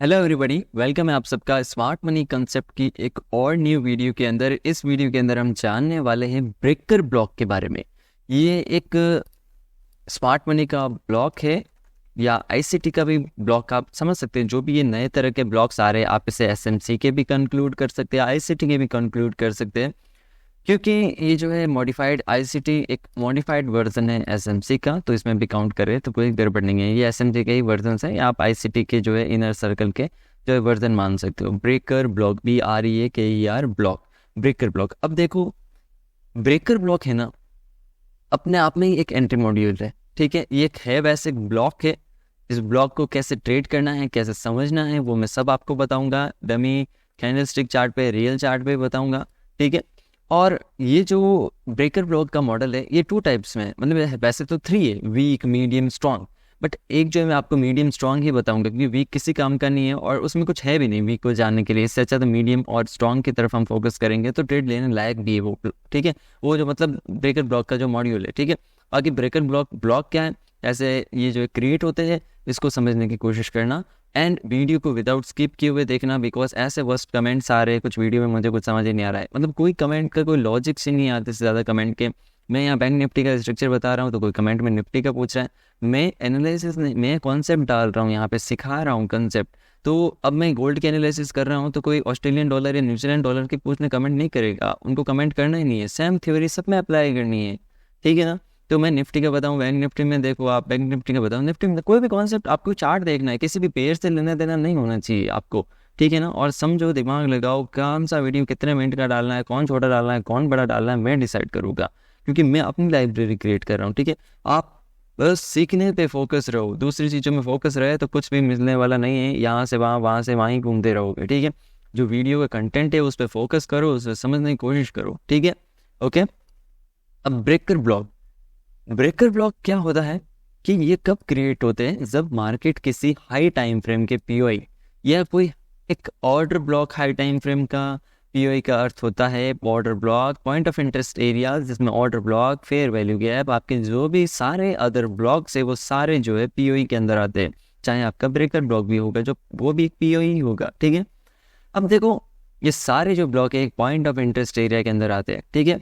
Hello everybody, welcome है आप सबका स्मार्ट मनी कंसेप्ट की एक और न्यू वीडियो के अंदर। इस वीडियो के अंदर हम जानने वाले हैं ब्रेकर ब्लॉक के बारे में। ये एक स्मार्ट मनी का ब्लॉक है या आईसीटी का भी ब्लॉक आप समझ सकते हैं। जो भी ये नए तरह के ब्लॉक्स आ रहे हैं, आप इसे एसएमसी के भी कंक्लूड कर सकते हैं, आईसीटी के भी कंक्लूड कर सकते हैं, क्योंकि ये जो है मॉडिफाइड आईसीटी एक मॉडिफाइड वर्जन है एसएमसी का, तो इसमें भी काउंट करें तो कोई गड़बड़ नहीं है। ये एसएमसी के ही वर्जन है, या आप आईसीटी के जो है इनर सर्कल के जो है वर्जन मान सकते हो। Breaker block, BREAKER block, breaker block. अब देखो, ब्रेकर ब्लॉक है ना, अपने आप में ही एक एंट्री मॉड्यूल है, ठीक है। ये एक है वैसे ब्लॉक है। इस ब्लॉक को कैसे ट्रेड करना है, कैसे समझना है, वो मैं सब आपको बताऊंगा। डमी कैंडलस्टिक चार्ट पे, रियल चार्ट पे बताऊंगा, ठीक है। और ये जो ब्रेकर ब्लॉक का मॉडल है, ये 2 टाइप्स में है, मतलब वैसे तो 3 है, वीक, मीडियम, स्ट्रॉन्ग। बट एक जो है मैं आपको मीडियम स्ट्रॉन्ग ही बताऊंगा, क्योंकि वीक किसी काम का नहीं है और उसमें कुछ है भी नहीं वीक को जानने के लिए। इससे अच्छा तो मीडियम और स्ट्रॉन्ग की तरफ हम फोकस करेंगे, तो ट्रेड लेने लायक भी है वो, ठीक है। वो जो मतलब ब्रेकर ब्लॉक का जो मॉड्यूल है, ठीक है। बाकी ब्रेकर ब्लॉक क्या है, ऐसे ये जो क्रिएट होते हैं, इसको समझने की कोशिश करना एंड वीडियो को विदाउट स्किप किए हुए देखना, बिकॉज ऐसे वर्स्ट कमेंट्स आ रहे हैं कुछ वीडियो में, मुझे कुछ समझ ही नहीं आ रहा है। मतलब कोई कमेंट का कोई लॉजिक से नहीं आते से ज़्यादा कमेंट के। मैं यहाँ बैंक निफ्टी का स्ट्रक्चर बता रहा हूँ, तो कोई कमेंट में निफ्टी का पूछ रहा है। मैं एनालिसिस नहीं, मैं कॉन्सेप्ट डाल रहा हूँ, यहाँ पे सिखा रहा हूँ कंसेप्ट। तो अब मैं गोल्ड की एनालिसिस कर रहा हूँ, तो कोई ऑस्ट्रेलियन डॉलर या न्यूजीलैंड डॉलर के पूछने कमेंट नहीं करेगा, उनको कमेंट करना ही नहीं है। सेम थ्योरी सब में अप्लाई करनी है, ठीक है ना। तो मैं निफ्टी का बताऊं, बैंक निफ्टी में देखो, आप बैंक निफ्टी का बताओ, निफ्टी में कोई भी कॉन्सेप्ट आपको चार्ट देखना है, किसी भी पेयर से लेना देना नहीं होना चाहिए आपको, ठीक है ना। और समझो, दिमाग लगाओ, कौन सा वीडियो कितने मिनट का डालना है, कौन छोटा डालना है, कौन बड़ा डालना है, मैं डिसाइड करूँगा, क्योंकि मैं अपनी लाइब्रेरी क्रिएट कर रहा हूँ, ठीक है। आप बस सीखने पे फोकस रहो, दूसरी चीज़ों में फोकस रहे तो कुछ भी मिलने वाला नहीं है। यहाँ से वहाँ, वहाँ से वहाँ ही घूमते रहोगे, ठीक है। जो वीडियो का कंटेंट है उस पर फोकस करो, उसे समझने की कोशिश करो, ठीक है, ओके। अब ब्रेकर ब्लॉक क्या होता है कि ये कब क्रिएट होते हैं, जब मार्केट किसी हाई टाइम फ्रेम के पीओआई या कोई एक order block, high time frame का पीओआई का अर्थ होता है order block, point of interest area, जिसमें order block, fair value gap, आपके जो भी सारे अदर ब्लॉक्स है वो सारे जो है पीओआई के अंदर आते हैं। चाहे आपका ब्रेकर ब्लॉक भी होगा, जो वो भी एक पीओआई ही होगा, ठीक है। अब देखो, ये सारे जो ब्लॉक है एक पॉइंट ऑफ इंटरेस्ट एरिया के अंदर आते हैं, ठीक है।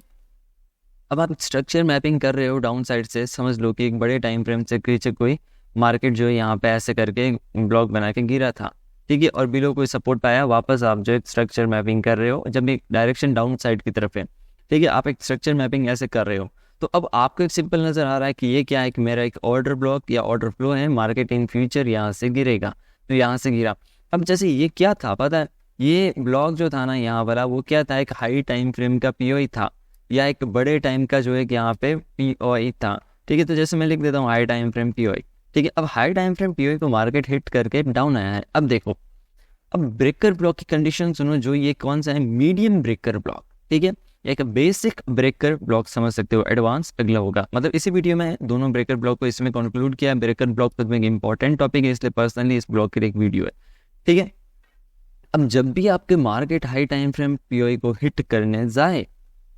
अब आप स्ट्रक्चर मैपिंग कर रहे हो डाउन साइड से, समझ लो कि एक बड़े टाइम फ्रेम से पीछे कोई मार्केट जो है यहाँ पे ऐसे करके ब्लॉक बना के गिरा था, ठीक है, और बिलो कोई सपोर्ट पाया, वापस आप जो एक स्ट्रक्चर मैपिंग कर रहे हो, जब एक डायरेक्शन डाउन साइड की तरफ है, ठीक है, आप एक स्ट्रक्चर मैपिंग ऐसे कर रहे हो। तो अब आपको एक सिंपल नज़र आ रहा है कि ये क्या है, कि मेरा एक ऑर्डर ब्लॉक या ऑर्डर फ्लो है, मार्केट इन फ्यूचर यहाँ से गिरेगा, तो यहाँ से गिरा। अब जैसे ये क्या था पता है, ये ब्लॉक जो था ना यहाँ वाला, वो क्या था, एक हाई टाइम फ्रेम का पीओई था, या एक बड़े टाइम का जो है कि यहाँ पे पीओई था, ठीक है। तो जैसे मैं लिख देता हूँ हाई टाइम फ्रेम पीओई, ठीक है। अब हाई टाइम फ्रेम पीओई को मार्केट हिट करके डाउन आया है। अब देखो, अब ब्रेकर ब्लॉक की कंडीशन सुनो, जो ये कौन सा है, मीडियम ब्रेकर ब्लॉक, ठीक है। एक बेसिक ब्रेकर ब्लॉक समझ सकते हो, एडवांस अगला होगा। मतलब इसी वीडियो में दोनों ब्रेकर ब्लॉक को इसमें कंक्लूड किया। ब्रेकर ब्लॉक तो एक इंपॉर्टेंट टॉपिक है, इसलिए पर्सनली इस ब्लॉक की एक वीडियो है, ठीक है। अब जब भी आपके market high time frame PoE को हिट करने जाए,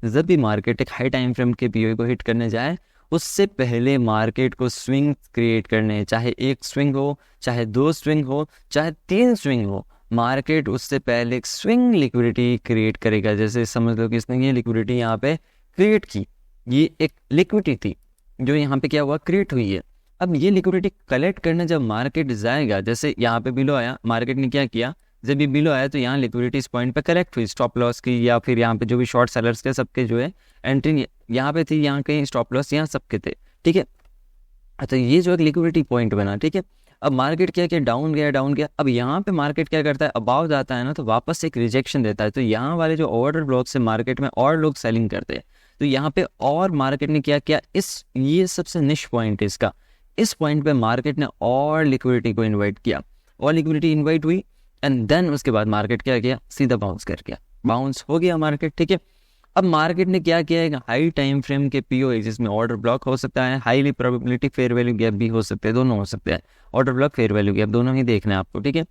जब भी मार्केट एक हाई टाइम फ्रेम के पीओई को हिट करने जाए, उससे पहले मार्केट को स्विंग क्रिएट करने हैं। चाहे एक स्विंग हो, चाहे 2 स्विंग हो, चाहे 3 स्विंग हो, मार्केट उससे पहले एक स्विंग लिक्विडिटी क्रिएट करेगा। जैसे समझ लो कि इसने ये लिक्विडिटी यहाँ पे क्रिएट की, ये एक लिक्विडिटी थी जो यहाँ पे क्या हुआ, क्रिएट हुई है। अब ये लिक्विडिटी कलेक्ट करने जब मार्केट जाएगा, जैसे यहाँ पे बिलो आया, मार्केट ने क्या किया, जब ये बिलो आया तो यहाँ लिक्विडिटी इस पॉइंट पे कलेक्ट हुई, स्टॉप लॉस की, या फिर यहाँ पे जो भी शॉर्ट सेलर्स के सबके जो है एंट्री यहाँ पे थी, यहाँ कहीं स्टॉप लॉस यहाँ सबके थे, ठीक है। तो ये जो एक लिक्विडिटी पॉइंट बना, ठीक है। अब मार्केट क्या किया, डाउन गया। अब यहाँ पे मार्केट क्या करता है, अबाव जाता है ना, तो वापस एक रिजेक्शन देता है। तो यहाँ वाले जो ऑर्डर ब्लॉक से मार्केट में और लोग सेलिंग करते हैं, तो यहाँ पे और मार्केट ने क्या किया, ये सबसे निश पॉइंट है इसका, इस पॉइंट पे मार्केट ने और लिक्विडिटी को इन्वाइट किया, और लिक्विडिटी इन्वाइट हुई, एंड देन उसके बाद मार्केट क्या किया, सीधा बाउंस कर गया, बाउंस हो गया मार्केट, ठीक है। अब मार्केट ने क्या किया है, हाई टाइम फ्रेम के पीओई, जिसमें ऑर्डर ब्लॉक हो सकता है, highly probability fair value gap भी हो सकते हैं, दोनों हो सकते हैं, order block fair value gap दोनों ही देखना है आपको, ठीक है।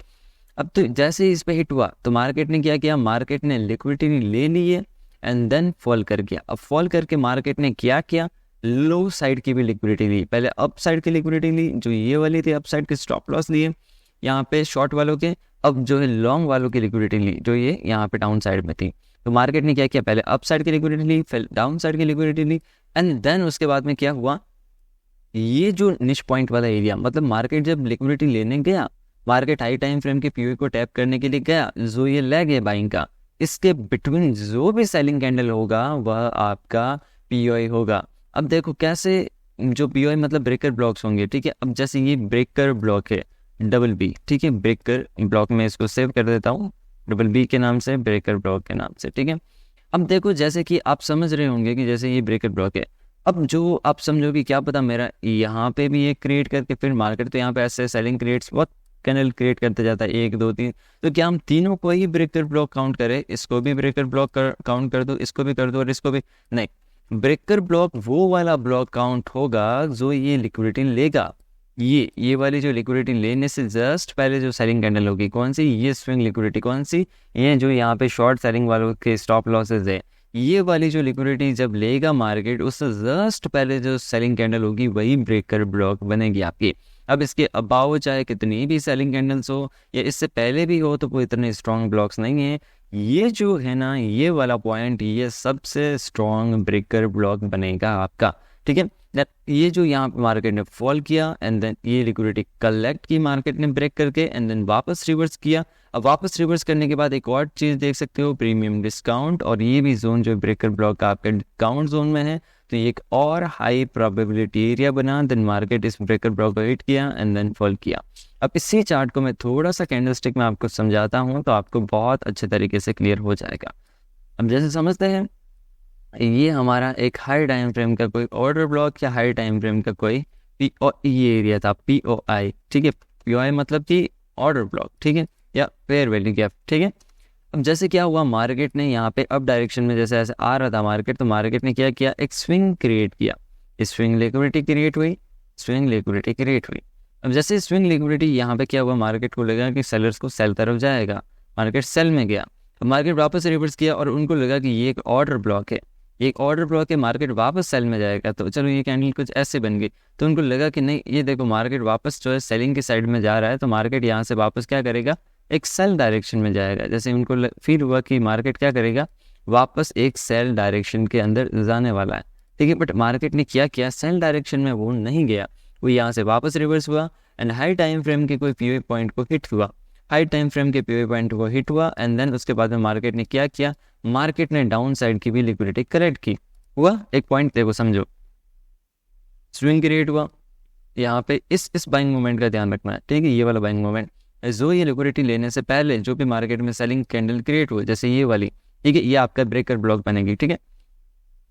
अब तो जैसे ही इस पे हिट हुआ, तो मार्केट ने क्या किया, मार्केट ने लिक्विडिटी ले ली है एंड देन फॉल कर गया। अब फॉल करके मार्केट ने क्या किया, लो साइड की भी लिक्विडिटी ली, पहले अप साइड की लिक्विडिटी ली, जो ये वाली थी अप साइड की स्टॉप लॉस लिए, यहाँ पे शॉर्ट वालों के, अब जो है लॉन्ग वालों की लिक्विडिटी ली, जो ये यहाँ पे डाउन साइड में थी। तो मार्केट ने क्या किया, पहले अप साइड की लिक्विडिटी ली, फिर डाउन साइड की लिक्विडिटी ली, एंड देन उसके बाद में क्या हुआ, ये जो निश पॉइंट वाला एरिया, मतलब मार्केट जब लिक्विडिटी लेने गया, मार्केट हाई टाइम फ्रेम के पीओई को टैप करने के लिए गया, जो ये लेग है बाइंग का, इसके बिटवीन जो भी सेलिंग कैंडल होगा वह आपका पीओई होगा। अब देखो कैसे, जो पीओई मतलब ब्रेकर ब्लॉक्स होंगे, ठीक है। अब जैसे ये ब्रेकर ब्लॉक है डबल बी, ठीक है, ब्रेकर ब्लॉक में इसको सेव कर देता हूँ डबल बी के नाम से, ब्रेकर ब्लॉक के नाम से, ठीक है। अब देखो जैसे कि आप समझ रहे होंगे कि जैसे ये ब्रेकर ब्लॉक है, अब जो आप समझो कि क्या पता मेरा यहाँ पे भी एक क्रिएट करके फिर मार्केट तो यहाँ पे ऐसे सेलिंग क्रिएट्स बहुत कैंडल क्रिएट करते जाता है, 1 2 3, तो क्या हम तीनों को ही ब्रेकर ब्लॉक काउंट करें, इसको भी ब्रेकर ब्लॉक काउंट कर दो, इसको भी कर दो और इसको भी नहीं। ब्रेकर ब्लॉक वो वाला ब्लॉक काउंट होगा जो ये लिक्विडिटी लेगा, ये वाली जो लिक्विडिटी लेने से जस्ट पहले जो सेलिंग कैंडल होगी, कौन सी, ये स्विंग लिक्विडिटी, कौन सी, ये जो यहाँ पे शॉर्ट सेलिंग वालों के स्टॉप लॉसेज है, ये वाली जो लिक्विडिटी जब लेगा मार्केट, उससे जस्ट पहले जो सेलिंग कैंडल होगी वही ब्रेकर ब्लॉक बनेगी आपकी। अब इसके अबाव चाहे कितनी भी सेलिंग कैंडल्स हो या इससे पहले भी हो तो कोई इतने स्ट्रॉन्ग ब्लॉक्स नहीं है, ये जो है ना ये वाला पॉइंट, ये सबसे स्ट्रॉन्ग ब्रेकर ब्लॉक बनेगा आपका, ठीक है। ये जो यहाँ पे मार्केट ने फॉल किया एंड देन ये लिक्विडिटी कलेक्ट की मार्केट ने ब्रेक करके एंड देन वापस रिवर्स किया। अब वापस रिवर्स करने के बाद एक और चीज़ देख सकते हो, प्रीमियम डिस्काउंट, और ये भी जोन जो ब्रेकर ब्लॉक का आपका डिस्काउंट जोन में है, तो ये एक और हाई प्रोबेबिलिटी एरिया बना, देन मार्केट इस ब्रेकर ब्लॉक को हिट किया एंड देन फॉल किया। अब इसी चार्ट को मैं थोड़ा सा कैंडलस्टिक में आपको समझाता हूँ तो आपको बहुत अच्छे तरीके से क्लियर हो जाएगा। अब जैसे समझते हैं, ये हमारा एक हाई टाइम फ्रेम का कोई ऑर्डर ब्लॉक या हाई टाइम फ्रेम का कोई ये एरिया था POI, ठीक है। POI मतलब कि ऑर्डर ब्लॉक, ठीक है, या फेयर वैल्यू गैप, ठीक है। अब जैसे क्या हुआ, मार्केट ने यहाँ पे अप डायरेक्शन में जैसे ऐसे आ रहा था मार्केट, तो मार्केट ने क्या किया, एक स्विंग क्रिएट किया, स्विंग लिक्विडिटी क्रिएट हुई, स्विंग लिक्विडिटी क्रिएट हुई। अब जैसे स्विंग लिक्विडिटी यहाँ पे क्या हुआ, मार्केट को लगा कि सेलर्स को सेल तरफ जाएगा, मार्केट सेल में गया, तो मार्केट वापस रिवर्स किया और उनको लगा कि ये एक ऑर्डर ब्लॉक है, एक ऑर्डर ब्लॉक है, मार्केट वापस सेल में जाएगा, तो चलो ये कैंडल कुछ ऐसे बन गई, तो उनको लगा कि नहीं ये देखो मार्केट वापस जो है सेलिंग की साइड में जा रहा है, तो मार्केट यहाँ से वापस क्या करेगा, एक सेल डायरेक्शन में जाएगा। जैसे उनको फील हुआ कि मार्केट क्या करेगा, वापस एक सेल डायरेक्शन के अंदर जाने वाला है, ठीक है। बट मार्केट ने क्या किया, सेल डायरेक्शन में वो नहीं गया, वो यहाँ से वापस रिवर्स हुआ एंड हाई टाइम फ्रेम के कोई पीओई पॉइंट को हिट हुआ, हाई टाइम फ्रेम के पीओई पॉइंट को हिट हुआ एंड देन उसके बाद में मार्केट ने क्या किया, मार्केट ने डाउन साइड की भी लिक्विडिटी करेक्ट की, हुआ एक पॉइंट देखो समझो, स्विंग क्रिएट हुआ यहाँ पे, इस बाइंग मूवमेंट का ध्यान रखना है, ठीक है। ये वाला बाइंग मूवमेंट जो ये लिक्विडिटी लेने से पहले जो भी मार्केट में सेलिंग कैंडल क्रिएट हुई, जैसे ये वाली, ठीक है, ये आपका ब्रेकर ब्लॉक बनेगी, ठीक है।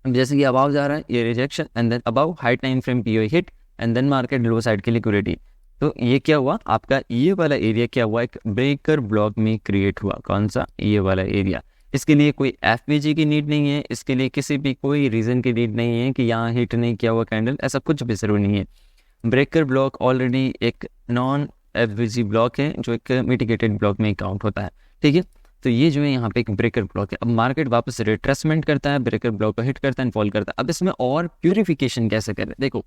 जैसे कि अबाव जा रहा है ये rejection and then above high time frame POI hit and then market low side की लिक्विडिटी, तो ये क्या हुआ आपका, ये वाला एरिया क्या हुआ, एक ब्रेकर ब्लॉक में क्रिएट हुआ, कौन सा, ये वाला एरिया। इसके लिए कोई FVG की नीड नहीं है, इसके लिए किसी भी कोई रीज़न की नीड नहीं है कि यहाँ हिट नहीं किया हुआ कैंडल, ऐसा कुछ भी जरूरी नहीं है। ब्रेकर ब्लॉक ऑलरेडी एक नॉन FVG ब्लॉक है जो एक मिटिगेटेड ब्लॉक में काउंट होता है, ठीक है। तो ये जो है यहाँ पे एक ब्रेकर ब्लॉक है। अब मार्केट वापस रिट्रेसमेंट करता है, ब्रेकर ब्लॉक को हिट करता है, फॉल करता है। अब इसमें और प्यूरिफिकेशन कैसे करें, देखो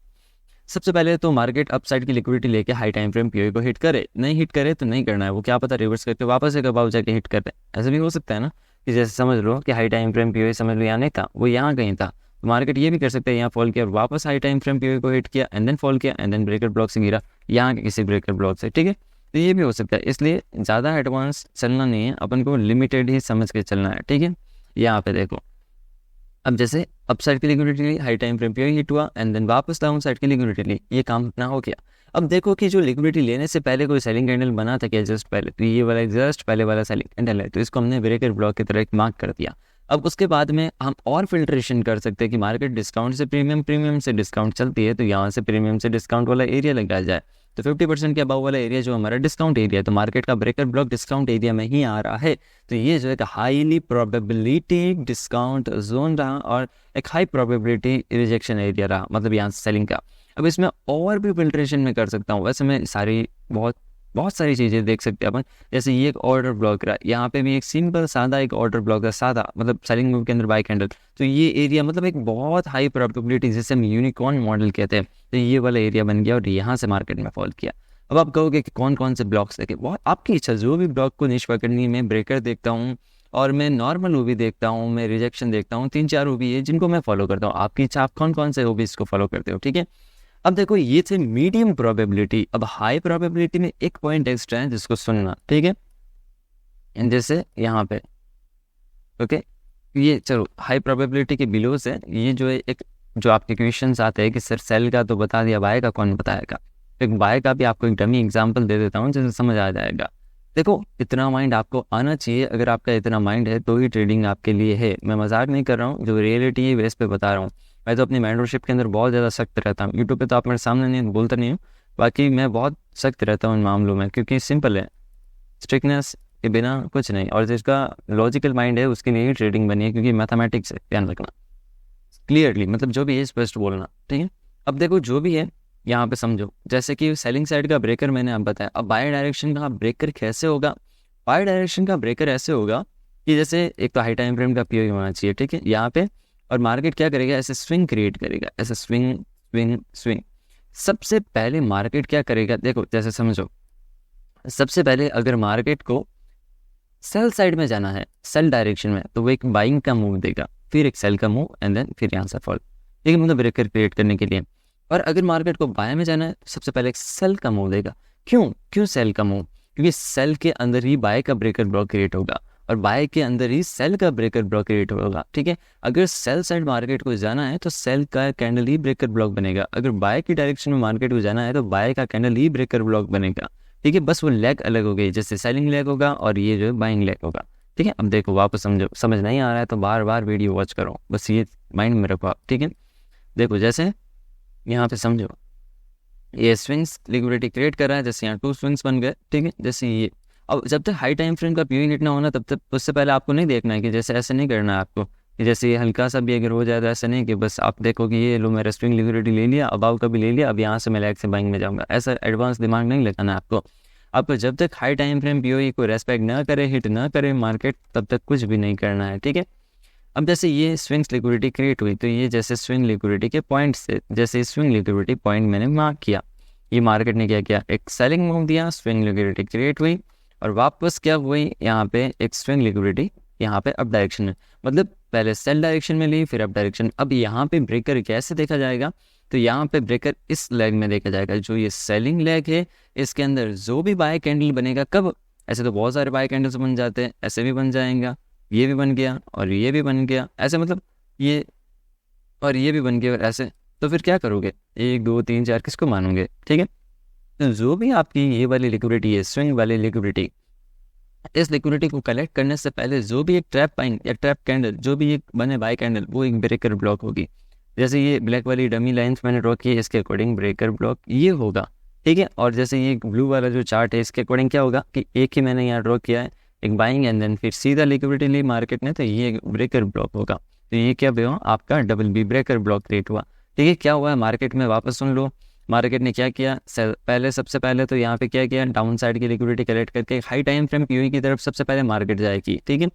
सबसे पहले तो मार्केट अपसाइड की लिक्विडिटी लेके हाई टाइम फ्रेम पीओई को हिट करे, नहीं हिट करे तो नहीं करना है, वो क्या पता रिवर्स करके वापस एक अबाव जाके हिट करते हैं, ऐसा भी हो सकता है ना, कि जैसे समझ लो कि हाई टाइम फ्रेम पीओई समझ लो यहाँ नहीं था, वो यहाँ कहीं था, तो मार्केट ये भी कर सकते हैं यहाँ फॉल किया और वापस हाई टाइम फ्रेम पीओई को हिट किया एंड देन फॉल किया एंड देन ब्रेकर ब्लॉक से गिरा यहाँ के किसी ब्रेकर ब्लॉक से, ठीक है। तो ये भी हो सकता है, इसलिए ज़्यादा एडवांस चलना नहीं है, अपन को लिमिटेड ही समझ के चलना है, ठीक है। यहाँ पे देखो अब जैसे अप साइड की लिक्विडिटी ली, high time frame POI hit हुआ एंड देन वापस डाउन साइड की लिक्विडिटी ली, ये काम अपना हो गया। अब देखो कि जो लिक्विडिटी लेने से पहले कोई सेलिंग कैंडल बना था क्या जस्ट पहले, तो ये वाला जस्ट पहले वाला सेलिंग कैंडल है, तो इसको हमने ब्रेकर ब्लॉक की तरह एक मार्क कर दिया। अब उसके बाद में हम और फिल्ट्रेशन कर सकते हैं कि मार्केट डिस्काउंट से प्रीमियम, प्रीमियम से डिस्काउंट चलती है, तो यहाँ से प्रीमियम से डिस्काउंट वाला एरिया लगाया जाए, तो 50% के अबाव वाला एरिया जो हमारा डिस्काउंट एरिया, तो मार्केट का ब्रेकर ब्लॉक डिस्काउंट एरिया में ही आ रहा है, तो ये जो है हाईली प्रोबेबिलिटी डिस्काउंट जोन रहा और एक हाई प्रोबेबिलिटी रिजेक्शन एरिया रहा, मतलब यहाँ से सेलिंग का। अब इसमें और भी फिल्ट्रेशन में कर सकता हूँ, वैसे मैं बहुत सारी चीज़ें देख सकते हैं अपन, जैसे ये एक ऑर्डर ब्लॉक रहा, यहाँ पे भी एक सिंपल सादा एक ऑर्डर ब्लॉक है, सादा मतलब सेलिंग मूव के अंदर बाय कैंडल, तो ये एरिया मतलब एक बहुत हाई प्रोबेबिलिटी जिसे हम यूनिकॉर्न मॉडल कहते हैं, तो ये वाला एरिया बन गया और यहाँ से मार्केट में फॉल किया। अब आप कहोगे कि कौन कौन से ब्लॉक्स देखे, बहुत आपकी इच्छा, जो भी ब्लॉक को निश पकड़नी, मैं ब्रेकर देखता हूँ और मैं नॉर्मल ओबी देखता हूँ, मैं रिजेक्शन देखता हूँ, 3-4 ओबी है जिनको मैं फॉलो करता हूँ। आपकी इच्छा, आप कौन कौन से ओबीज को फॉलो करते हो, ठीक है। अब देखो ये थे मीडियम प्रोबेबिलिटी। अब हाई प्रोबेबिलिटी में एक पॉइंट एक्स्ट्रा है जिसको सुनना, ठीक है, जैसे यहाँ पे, ओके, ये चलो हाई प्रोबेबिलिटी के बिलो से ये जो है एक जो आपके क्वेश्चंस आते हैं कि सर सेल का तो बता दिया, बाय का कौन बताएगा, एक बाय का भी आपको एक डमी एग्जांपल दे देता हूँ जिससे समझ आ जाएगा। देखो इतना माइंड आपको आना चाहिए, अगर आपका इतना माइंड है तो ही ट्रेडिंग आपके लिए है। मैं मजाक नहीं कर रहा हूँ, जो रियलिटी है बेस पे बता रहा हूँ। मैं तो अपनी मेंटरशिप के अंदर बहुत ज़्यादा सख्त रहता हूँ, यूट्यूब पे तो आप मेरे सामने नहीं बोलता नहीं हूँ, बाकी मैं बहुत सख्त रहता हूँ इन मामलों में, क्योंकि सिंपल है, स्ट्रिक्टनेस के बिना कुछ नहीं, और जिसका लॉजिकल माइंड है उसके लिए ही ट्रेडिंग बनी है, क्योंकि मैथमेटिक्स है, ध्यान रखना क्लियरली, मतलब जो भी है स्पष्ट बोलना, ठीक है। अब देखो जो भी है यहाँ पे समझो, जैसे कि सेलिंग साइड का ब्रेकर मैंने आप बताया। अब बाय डायरेक्शन का ब्रेकर कैसे होगा? बाय डायरेक्शन का ब्रेकर ऐसे होगा कि जैसे एक तो हाई टाइम फ्रेम का पीओ होना चाहिए, ठीक है, यहाँ पे, और मार्केट क्या करेगा, ऐसे स्विंग क्रिएट करेगा, ऐसे स्विंग स्विंग स्विंग। सबसे पहले मार्केट क्या करेगा, देखो जैसे समझो, सबसे पहले अगर मार्केट को सेल साइड में जाना है, सेल डायरेक्शन में, तो वो एक बाइंग का मूव देगा, फिर एक सेल का मूव, एंड देन फिर यहाँ से फॉल, ठीक है, मतलब ब्रेकर क्रिएट करने के लिए। और अगर मार्केट को बाय में जाना है तो सबसे पहले एक सेल का मूव देगा। क्यों सेल का मूव? क्योंकि सेल के अंदर ही बाय का ब्रेकर ब्लॉक क्रिएट होगा और बाय के अंदर ही सेल का ब्रेकर ब्लॉक क्रिएट होगा, ठीक है। अगर सेल साइड मार्केट को जाना है तो सेल का कैंडल ही ब्रेकर ब्लॉक बनेगा, अगर बाय की डायरेक्शन में मार्केट को जाना है तो बाय का कैंडल ही ब्रेकर ब्लॉक बनेगा, ठीक है। बस वो लेग अलग हो गई, जैसे सेलिंग लेग होगा और ये जो है बाइंग लेग होगा, ठीक है। अब देखो वापस समझो, समझ नहीं आ रहा है तो बार बार वीडियो वॉच करो, बस ये माइंड में रखो आप, ठीक है। देखो जैसे यहाँ पे समझो, ये स्विंग्स लिक्विडिटी क्रिएट कर रहा है, जैसे यहाँ 2 स्विंग्स बन गए, ठीक है, जैसे ये। अब जब तक हाई टाइम फ्रेम का पीओ हिट ना होना तब तक उससे पहले आपको नहीं देखना है कि जैसे ऐसे नहीं करना है आपको कि जैसे ये हल्का सा भी अगर हो जाए तो ऐसा नहीं कि बस आप देखो कि ये लो मेरा स्विंग लिक्विडिटी ले लिया, अबाव का भी ले लिया, अब यहाँ से मैं लेग से बाइंग में जाऊँगा, ऐसा एडवांस दिमाग नहीं लगाना है आपको जब तक हाई टाइम फ्रेम पीओ को रेस्पेक्ट ना करे, हिट ना करे मार्केट, तब तक कुछ भी नहीं करना है, ठीक है। अब जैसे ये स्विंग्स लिक्विडिटी क्रिएट हुई तो ये जैसे स्विंग लिक्विडिटी के पॉइंट से, जैसे स्विंग लिक्विडिटी पॉइंट मैंने मार्क किया, ये मार्केट ने क्या किया, एक सेलिंग मूव दिया, स्विंग लिक्विडिटी क्रिएट हुई और वापस क्या हुई, यहाँ पे एक स्विंग लिक्विडिटी यहाँ पे अप डायरेक्शन में, मतलब पहले सेल डायरेक्शन में ली फिर अप डायरेक्शन। अब यहाँ पे ब्रेकर कैसे देखा जाएगा, तो यहाँ पे ब्रेकर इस लेग में देखा जाएगा, जो ये सेलिंग लेग है इसके अंदर जो भी बाय कैंडल बनेगा, कब, ऐसे तो बहुत सारे बाय कैंडल्स बन जाते हैं, ऐसे भी बन जाएगा, ये भी बन गया और ये भी बन गया, ऐसे मतलब ये और ये भी बन गया और ऐसे, तो फिर क्या करोगे, 1 2 3 4 किसको मानोगे, ठीक है। तो जो भी आपकी ये वाली लिक्विडिटी है, स्विंग वाली लिक्विडिटी, इस लिक्विडिटी को कलेक्ट करने से पहले जो भी एक ट्रैप बाइंग या ट्रैप कैंडल जो भी एक बने बाय कैंडल, वो एक ब्रेकर ब्लॉक होगी। जैसे ये ब्लैक वाली डमी लाइंस मैंने ड्रॉ की है, इसके अकॉर्डिंग ब्रेकर ब्लॉक ये होगा, ठीक है। और जैसे ये ब्लू वाला जो चार्ट है इसके अकॉर्डिंग क्या होगा कि एक ही मैंने यहाँ ड्रॉ किया है, एक बाइंग एंड देन फिर सीधा लिक्विडिटी ली मार्केट ने, तो ये ब्रेकर ब्लॉक होगा। तो ये क्या हुआ, आपका double B breaker block create हुआ, ठीक है। क्या हुआ है मार्केट में, वापस सुन लो, मार्केट ने क्या किया, पहले सबसे पहले तो यहाँ पे क्या किया, डाउन साइड की लिक्विडिटी कलेक्ट करके हाई टाइम फ्रेम पीओई की तरफ सबसे पहले मार्केट जाएगी, ठीक है।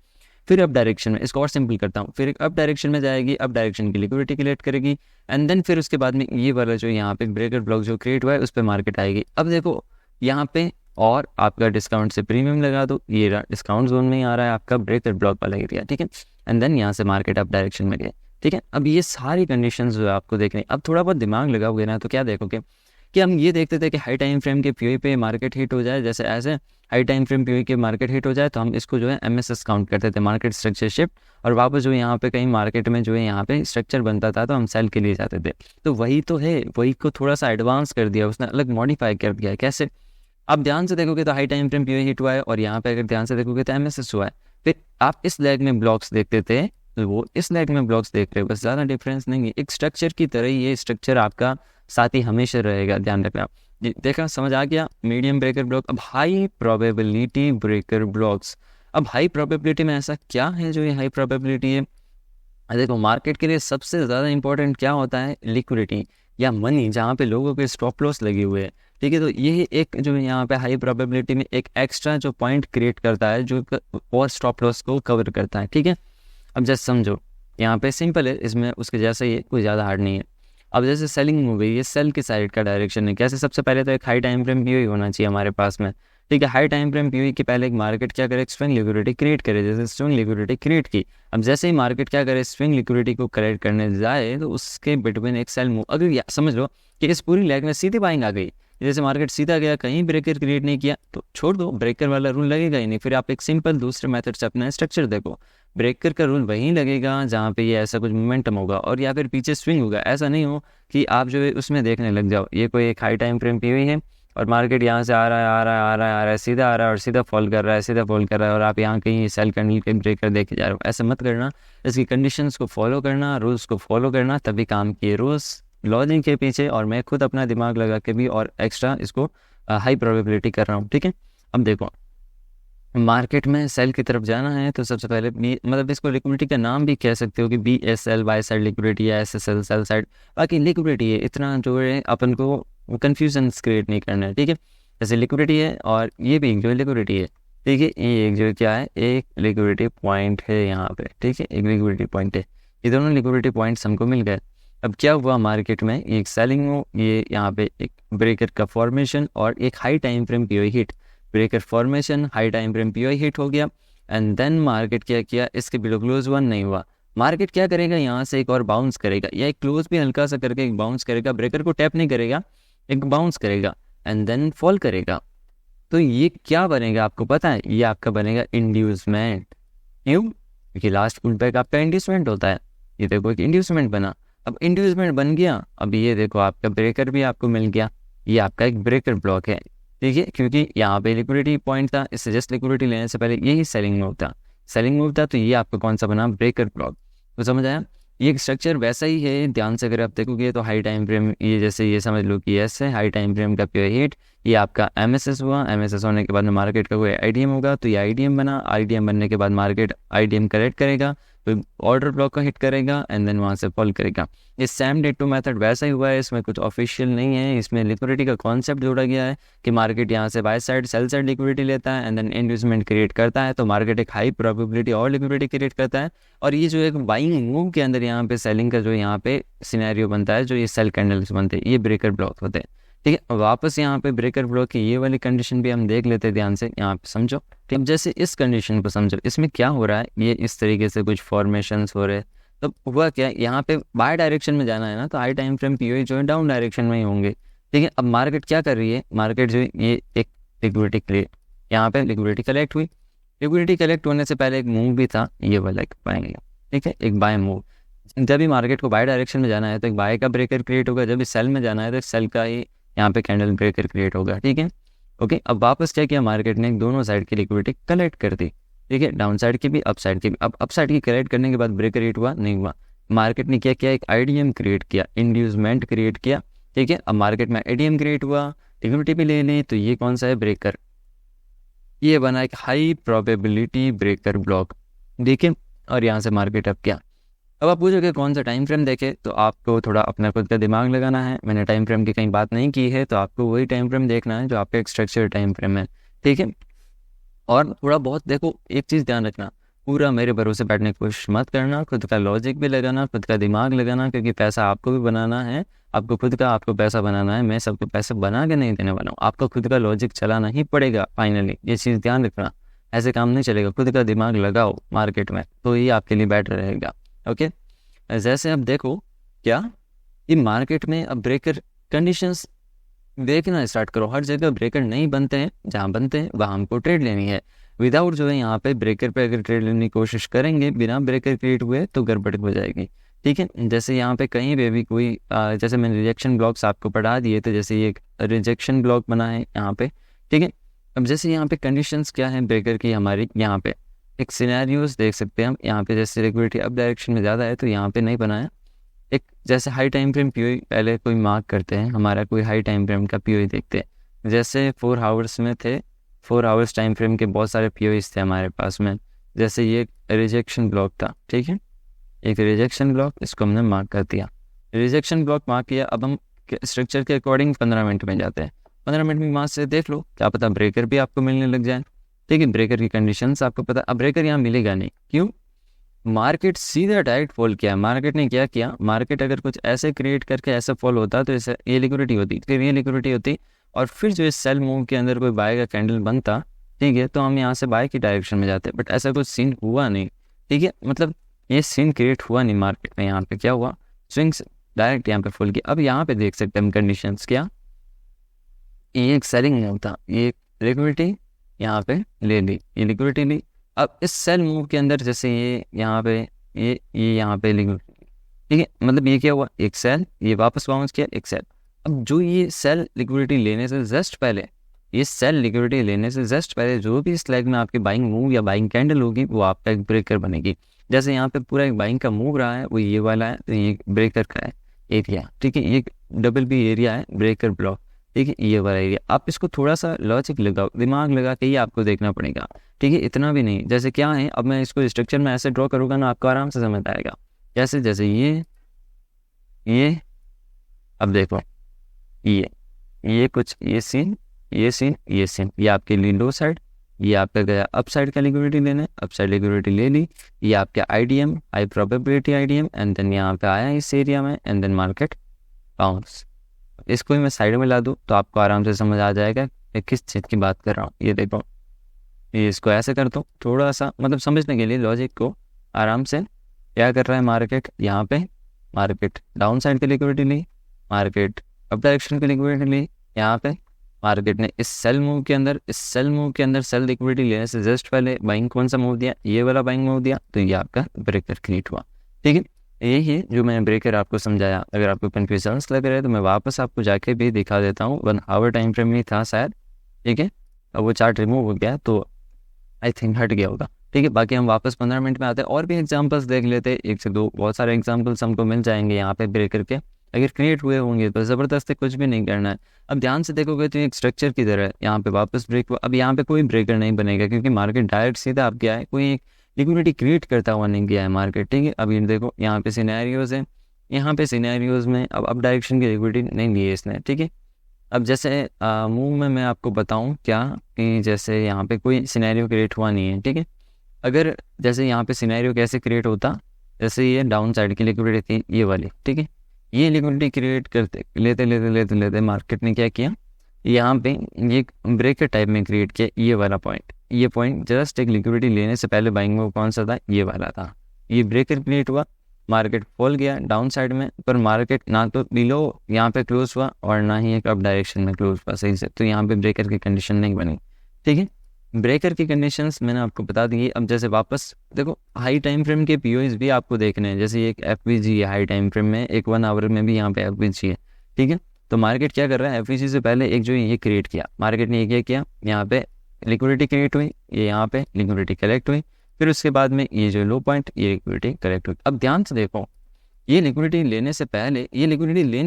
फिर अप डायरेक्शन में, इसको और सिंपल करता हूँ, फिर अप डायरेक्शन में जाएगी, अप डायरेक्शन की लिक्विडिटी कलेक्ट करेगी एंड देन फिर उसके बाद में ये वाला जो यहाँ पे ब्रेकर ब्लॉक जो क्रिएट हुआ है उस पर मार्केट आएगी। अब देखो यहाँ पे और आपका डिस्काउंट से प्रीमियम लगा दो, ये डिस्काउंट जोन में ही आ रहा है आपका ब्रेकर ब्लॉक वाला एरिया, ठीक है। एंड देन यहाँ से मार्केट अप डायरेक्शन में गए, ठीक है। अब ये सारी कंडीशंस जो है आपको देखने, अब थोड़ा बहुत दिमाग लगाओगे ना तो क्या देखोगे कि हम ये देखते थे कि हाई टाइम फ्रेम के पीओई पे मार्केट हिट हो जाए, जैसे ऐसे हाई टाइम फ्रेम पीओई के मार्केट हिट हो जाए तो हम इसको जो है एमएसएस काउंट करते थे, मार्केट स्ट्रक्चर शिफ्ट, और वापस जो यहाँ पे कहीं मार्केट में जो है यहाँ पे स्ट्रक्चर बनता था तो हम सेल के लिए जाते थे। तो वही तो है, वही को थोड़ा सा एडवांस कर दिया उसने, अलग मॉडिफाई कर दिया है। कैसे, आप ध्यान से देखोगे तो high time frame POI hit हुआ है और यहाँ पे अगर ध्यान से देखोगे तो एमएसएस हुआ है। फिर आप इस लेग में ब्लॉक्स देखते थे तो वो इस लेग में ब्लॉक्स देख रहे हो, बस ज़्यादा डिफरेंस नहीं है, एक स्ट्रक्चर की तरह ही ये स्ट्रक्चर आपका साथ ही हमेशा रहेगा, ध्यान रखना। देखा, समझ आ गया, मीडियम ब्रेकर ब्लॉक। अब हाई प्रोबेबिलिटी ब्रेकर ब्लॉक्स, अब हाई प्रोबेबिलिटी में ऐसा क्या है जो ये हाई प्रोबेबिलिटी है, देखो मार्केट के लिए सबसे ज़्यादा इंपॉर्टेंट क्या होता है, लिक्विडिटी या मनी, जहाँ पे लोगों के स्टॉप लॉस लगे हुए हैं, ठीक है। तो ये एक जो यहाँ पे हाई प्रोबेबिलिटी में एक एक्स्ट्रा जो पॉइंट क्रिएट करता है जो और स्टॉप लॉस को कवर करता है, ठीक है। अब जैसे समझो यहाँ पे सिंपल है, इसमें उसके जैसा ही कोई ज़्यादा हार्ड नहीं है। अब जैसे सेलिंग हो गई, ये सेल की साइड का डायरेक्शन है। कैसे? सबसे पहले तो एक हाई टाइम फ्रेम पीओई होना चाहिए हमारे पास में, ठीक है। हाई टाइम फ्रेम पीओई के पहले एक मार्केट क्या करे, स्विंग लिक्विडिटी क्रिएट करे, जैसे स्विंग लिक्विडिटी क्रिएट की। अब जैसे ही मार्केट क्या करे, स्विंग लिक्विडिटी को कलेक्ट करने जाए तो उसके बिटवीन एक सेल मूव, अगर समझ लो कि इस पूरी लेग में सीधी बाइंग आ गई, जैसे मार्केट सीधा गया, कहीं ब्रेकर क्रिएट नहीं किया तो छोड़ दो, ब्रेकर वाला रूल लगेगा ही नहीं। फिर आप एक सिंपल दूसरे मेथड से अपना स्ट्रक्चर देखो, ब्रेकर का रूल वहीं लगेगा जहाँ पे ये ऐसा कुछ मोमेंटम होगा और या फिर पीछे स्विंग होगा। ऐसा नहीं हो कि आप जो है उसमें देखने लग जाओ ये कोई एक हाई टाइम फ्रेम पीओई है और मार्केट यहाँ से आ रहा है, आ रहा है, आ रहा है, आ रहा है, सीधा आ रहा है और सीधा फॉल कर रहा है, सीधा फॉल कर रहा है और आप यहाँ कहीं सेल कैंडल के ब्रेकर देखे जा रहे हो। ऐसा मत करना, इसकी कंडीशंस को फॉलो करना, रूल्स को फॉलो करना, तभी काम किए। रूल्स लॉजिक के पीछे और मैं खुद अपना दिमाग लगा के भी और एक्स्ट्रा इसको हाई प्रोबेबिलिटी कर रहा हूँ, ठीक है। अब देखो, मार्केट में सेल की तरफ जाना है तो सबसे पहले मतलब इसको लिक्विडिटी का नाम भी कह सकते हो कि BSL बाय साइड लिक्विडिटी या SSL सेल साइड, बाकी लिक्विडिटी है। इतना जो है अपन को कन्फ्यूजन क्रिएट नहीं करना है, ठीक है। जैसे लिक्विडिटी है और ये भी एक जो लिक्विडिटी है, ठीक है। ये एक जो क्या है, एक लिक्विडिटी पॉइंट है यहाँ पे, ठीक है, एक लिक्विडिटी पॉइंट है। ये दोनों लिक्विडिटी पॉइंट्स हमको मिल गए। अब क्या हुआ मार्केट में, एक सेलिंग हो, ये यहाँ पे एक ब्रेकर का फॉर्मेशन और एक high time frame POI hit, breaker formation, high time frame POI hit हो गया एंड देन मार्केट क्या किया, इसके बिलो क्लोज वन नहीं हुआ। मार्केट क्या करेगा, यहाँ से एक और बाउंस करेगा या एक क्लोज भी हल्का सा करके एक बाउंस करेगा, ब्रेकर को टैप नहीं करेगा, एक बाउंस करेगा एंड देन फॉल करेगा। तो ये क्या बनेगा आपको पता है, ये आपका बनेगा इंड्यूसमेंट। क्यों? क्योंकि लास्ट पुल बैक आपका इंड्यूसमेंट होता है। ये देखो एक इंड्यूसमेंट बना, अब इंड्यूसमेंट बन गया, अब ये देखो आपका ब्रेकर भी आपको मिल गया, ये आपका एक ब्रेकर ब्लॉक है, ठीक है। क्योंकि यहाँ पे लिक्विडिटी पॉइंट था, इससे जस्ट लिक्विडिटी लेने से पहले यही सेलिंग मूव था, सेलिंग मूव था, तो ये आपका कौन सा बना, ब्रेकर ब्लॉक। तो समझ आया, ये स्ट्रक्चर वैसा ही है। ध्यान से अगर आप देखोगे तो हाई टाइम फ्रेम, ये जैसे ये समझ लो कि एस है, हाई टाइम फ्रेम का पीओई हिट, ये आपका MSS हुआ, MSS होने के बाद में मार्केट का कोई IDM होगा तो ये IDM बना, IDM बनने के बाद मार्केट IDM करेक्ट करेगा, तो ऑर्डर ब्लॉक का हिट करेगा एंड देन वहाँ से फॉल करेगा। इस सेम डे टू मेथड वैसा ही हुआ है, इसमें कुछ ऑफिशियल नहीं है, इसमें लिक्विडिटी का कॉन्सेप्ट जोड़ा गया है कि मार्केट यहाँ से by side cell side liquidity लेता है एंड देन इंड्यूसमेंट क्रिएट करता है, तो मार्केट एक हाई प्रोबेबिलिटी और लिक्विडिटी क्रिएट करता है। और ये जो एक बाइंग मूव के अंदर यहाँ पे सेलिंग का जो यहाँ पे सिनेरियो बनता है, जो ये सेल कैंडल्स बनते हैं, ये ब्रेकर ब्लॉक होते हैं, ठीक है। वापस यहाँ पे ब्रेकर ब्लॉक की ये वाली कंडीशन भी हम देख लेते हैं, ध्यान से यहाँ पे समझो। अब जैसे इस कंडीशन को समझो, इसमें क्या हो रहा है, ये इस तरीके से कुछ फॉर्मेशंस हो रहे हैं। तो हुआ क्या, यहाँ पे बाय डायरेक्शन में जाना है ना, तो हाई टाइम फ्रेम पीओई जो है डाउन डायरेक्शन में ही होंगे, ठीक है। अब मार्केट क्या कर रही है, मार्केट जो है ये एक लिक्विडिटी क्रिएट, यहाँ पे लिक्विडिटी कलेक्ट हुई, लिक्विडिटी कलेक्ट होने से पहले एक मूव भी था, ये वाला एक बाय, ठीक है, एक बाय मूव। जब भी मार्केट को बाय डायरेक्शन में जाना है तो एक बाय का ब्रेकर क्रिएट होगा, जब भी सेल में जाना है तो सेल का ही यहाँ पे कैंडल ब्रेकर क्रिएट होगा, ठीक है, ओके। अब वापस क्या किया मार्केट ने, दोनों साइड की लिक्विडिटी कलेक्ट कर दी, ठीक है, डाउन साइड की भी अप साइड की भी। अब अप साइड की कलेक्ट करने के बाद ब्रेकर हिट हुआ नहीं हुआ, मार्केट ने क्या किया, एक IDM क्रिएट किया, इंड्यूसमेंट क्रिएट किया, ठीक है। अब मार्केट में IDM क्रिएट हुआ, लिक्विडिटी भी ले ली, तो ये कौन सा है, ब्रेकर, ये बना एक हाई प्रोबेबिलिटी ब्रेकर ब्लॉक, देखिए। और यहाँ से मार्केट अब क्या, अब आप पूछोगे कौन सा टाइम फ्रेम देखे, तो आपको थोड़ा अपना खुद का दिमाग लगाना है। मैंने टाइम फ्रेम की कहीं बात नहीं की है, तो आपको वही टाइम फ्रेम देखना है जो आपका एक स्ट्रक्चर टाइम फ्रेम है, ठीक है। और थोड़ा बहुत देखो, एक चीज़ ध्यान रखना, पूरा मेरे भरोसे बैठने की कोशिश मत करना, खुद का लॉजिक भी लगाना, खुद का दिमाग लगाना, क्योंकि पैसा आपको भी बनाना है, आपको खुद का आपको पैसा बनाना है। मैं सबको पैसे बना के नहीं देने वाला हूँ, आपको खुद का लॉजिक चलाना ही पड़ेगा फाइनली, ये चीज़ ध्यान रखना। ऐसे काम नहीं चलेगा, खुद का दिमाग लगाओ मार्केट में, तो ये आपके लिए बेटर रहेगा, ओके। जैसे अब देखो क्या, ये मार्केट में अब ब्रेकर कंडीशंस देखना स्टार्ट करो, हर जगह ब्रेकर नहीं बनते हैं, जहाँ बनते हैं वहाँ हमको ट्रेड लेनी है। विदाउट जो है यहाँ पे ब्रेकर पे अगर ट्रेड लेने की कोशिश करेंगे बिना ब्रेकर क्रिएट हुए तो गड़बड़ हो जाएगी, ठीक है। जैसे यहाँ पे कहीं पे भी कोई जैसे मैंने रिजेक्शन ब्लॉक्स आपको पढ़ा दिए थे, जैसे ये एक रिजेक्शन ब्लॉक बना है यहाँ पे, ठीक है। अब जैसे यहाँ पे कंडीशंस क्या है ब्रेकर की हमारी, यहाँ पे एक सिनेरियोस देख सकते हैं हम, यहाँ पे जैसे लिक्विडिटी अप डायरेक्शन में ज़्यादा है तो यहाँ पे नहीं बनाया। एक जैसे हाई टाइम फ्रेम पीओई पहले कोई मार्क करते हैं, हमारा कोई हाई टाइम फ्रेम का पीओई देखते हैं, जैसे 4 आवर्स में थे, 4 आवर्स टाइम फ्रेम के बहुत सारे पीओईस थे हमारे पास में। जैसे ये रिजेक्शन ब्लॉक था, ठीक है, एक रिजेक्शन ब्लॉक, इसको हमने मार्क कर दिया, रिजेक्शन ब्लॉक मार्क किया। अब हम स्ट्रक्चर के अकॉर्डिंग 15 मिनट में जाते हैं, 15 मिनट में वहाँ से देख लो, क्या पता ब्रेकर भी आपको मिलने लग जाए, ठीक है। ब्रेकर की कंडीशंस आपको पता, अब ब्रेकर यहाँ मिलेगा नहीं, क्यों, मार्केट सीधा डायरेक्ट फॉल किया। मार्केट ने क्या किया, मार्केट अगर कुछ ऐसे क्रिएट करके ऐसा फॉल होता तो इसे ये लिक्विडिटी होती, फिर ये लिक्विडिटी होती, और फिर जो इस सेल मूव के अंदर कोई बाय का कैंडल बनता, ठीक है, तो हम यहाँ से बाय की डायरेक्शन में जाते। बट ऐसा कुछ सीन हुआ नहीं, ठीक है, मतलब ये सीन क्रिएट हुआ नहीं मार्केट में। यहाँ पे क्या हुआ, स्विंग्स डायरेक्ट यहाँ पे फॉल किया। अब यहाँ पे देख सकते हैं हम कंडीशंस क्या, ये एक सेलिंग मूव था, ये लिक्विडिटी यहाँ पे ले ली, ये लिक्विडिटी ली। अब इस सेल मूव के अंदर जैसे ये यहाँ पे ये यहाँ पे लिक्विडिटी, ठीक है, मतलब ये क्या हुआ, एक सेल, ये वापस बाउंस किया, एक सेल। अब जो ये सेल लिक्विडिटी लेने से जस्ट पहले, ये सेल लिक्विडिटी लेने से जस्ट पहले जो भी इस लेग में आपकी बाइंग मूव या बाइंग कैंडल होगी वो आपका एक ब्रेकर बनेगी। जैसे यहाँ पे पूरा एक बाइंग का मूव रहा है, वो ये वाला है, तो ये ब्रेकर का है एरिया, ठीक है, ये डबल बी एरिया है, ब्रेकर ब्लॉक, ठीक है, ये वाला एरिया। आप इसको थोड़ा सा लॉजिक लगाओ, दिमाग लगा के ही आपको देखना पड़ेगा, ठीक है, इतना भी नहीं। जैसे क्या है, अब मैं इसको स्ट्रक्चर में ऐसे ड्रॉ करूँगा ना, आपको आराम से समझ आएगा। जैसे जैसे ये अब देखो, ये कुछ ये सीन, ये सीन, ये सीन, ये आपके लिए लो साइड, ये आपका गया अप साइड का लिक्विडिटी लेने, अप साइड लिक्विडिटी ले ली, ये आपके IDM, high probability IDM, and then यहाँ पे आया इस एरिया में, एंड देन मार्केट बाउंस। इसको ही मैं साइड में ला दूँ तो आपको आराम से समझ आ जाएगा मैं किस चीज़ की बात कर रहा हूँ। ये देखो, ये इसको ऐसे करता हूँ थोड़ा सा, मतलब समझने के लिए लॉजिक को आराम से। क्या कर रहा है मार्केट, यहाँ पे मार्केट डाउन साइड की लिक्विडिटी ली, मार्केट अप डायरेक्शन की लिक्विडिटी ली, यहाँ पे मार्केट ने इस सेल मूव के अंदर सेल लिक्विडिटी लेने से जस्ट पहले बाइंग कौन सा मूव दिया, ये वाला बाइंग मूव दिया, तो ये आपका ब्रेकर क्रिएट हुआ, ठीक है। यही है जो मैंने ब्रेकर आपको समझाया। अगर आपको कन्फ्यूजन्स लग रहे हैं तो मैं वापस आपको जाके भी दिखा देता हूँ। 1 आवर टाइम फ्रेम में था शायद, ठीक है, अब वो चार्ट रिमूव हो गया तो आई थिंक हट गया होगा, ठीक है। बाकी हम वापस 15 मिनट में आते हैं और भी एग्जांपल्स देख लेते हैं, 1 से 2, बहुत सारे एग्जांपल्स हमको मिल जाएंगे यहाँ पे ब्रेकर के। अगर क्रिएट हुए होंगे तो ज़बरदस्ती कुछ भी नहीं करना है। अब ध्यान से देखोगे तो एक स्ट्रक्चर की तरह यहाँ पे वापस ब्रेक हुआ। अब यहाँ पे कोई ब्रेकर नहीं बनेगा क्योंकि मार्केट डायरेक्ट सीधा आप गया है, कोई एक लिक्विडिटी क्रिएट करता हुआ नहीं गया है मार्केट, ठीक है। अब ये देखो यहाँ पे सिनेरियोज है, यहाँ पे सिनेरियोज में अब डायरेक्शन की लिक्विडिटी नहीं ली है इसने, ठीक है। अब जैसे मूव में मैं आपको बताऊं क्या, कि जैसे यहाँ पे कोई सिनेरियो क्रिएट हुआ नहीं है, ठीक है। अगर जैसे यहाँ पे सिनेरियो कैसे क्रिएट होता, जैसे ये डाउन साइड की लिक्विडिटी थी ये वाली, ठीक है, ये लिक्विडिटी क्रिएट करते लेते लेते लेते लेते मार्केट ने क्या किया, यहाँ पे ये ब्रेकर टाइप में क्रिएट किया, ये वाला पॉइंट, ये पॉइंट जस्ट एक लिक्विडिटी लेने से पहले बाइंग मूव कौन सा था, ये वाला था। ये ब्रेकर क्रिएट हुआ, मार्केट फॉल गया डाउन साइड में, पर मार्केट ना तो बिलो यहाँ पे क्लोज हुआ और ना ही एक अप डायरेक्शन में क्लोज हुआ सही से, तो यहाँ पे ब्रेकर की कंडीशन नहीं बनी, ठीक है। ब्रेकर की कंडीशंस मैंने आपको बता दी। अब जैसे वापस देखो हाई टाइम फ्रेम के पीओएस भी आपको देखने हैं, जैसे एक एफवीजी है हाई टाइम फ्रेम में, एक 1 आवर में भी यहाँ पे एफवीजी है, ठीक है। तो मार्केट क्या कर रहा है, एफवीजी से पहले एक जो ये क्रिएट किया मार्केट ने, ये क्या किया, यहाँ पे लिक्विडिटी क्रिएट हुई, ये यहाँ पे लिक्विडिटी कलेक्ट हुई, फिर उसके बाद में ये जो लो पॉइंट, ये लिक्विडिटी कलेक्ट हुई। अब ध्यान से देखो, ये लिक्विडिटी लेने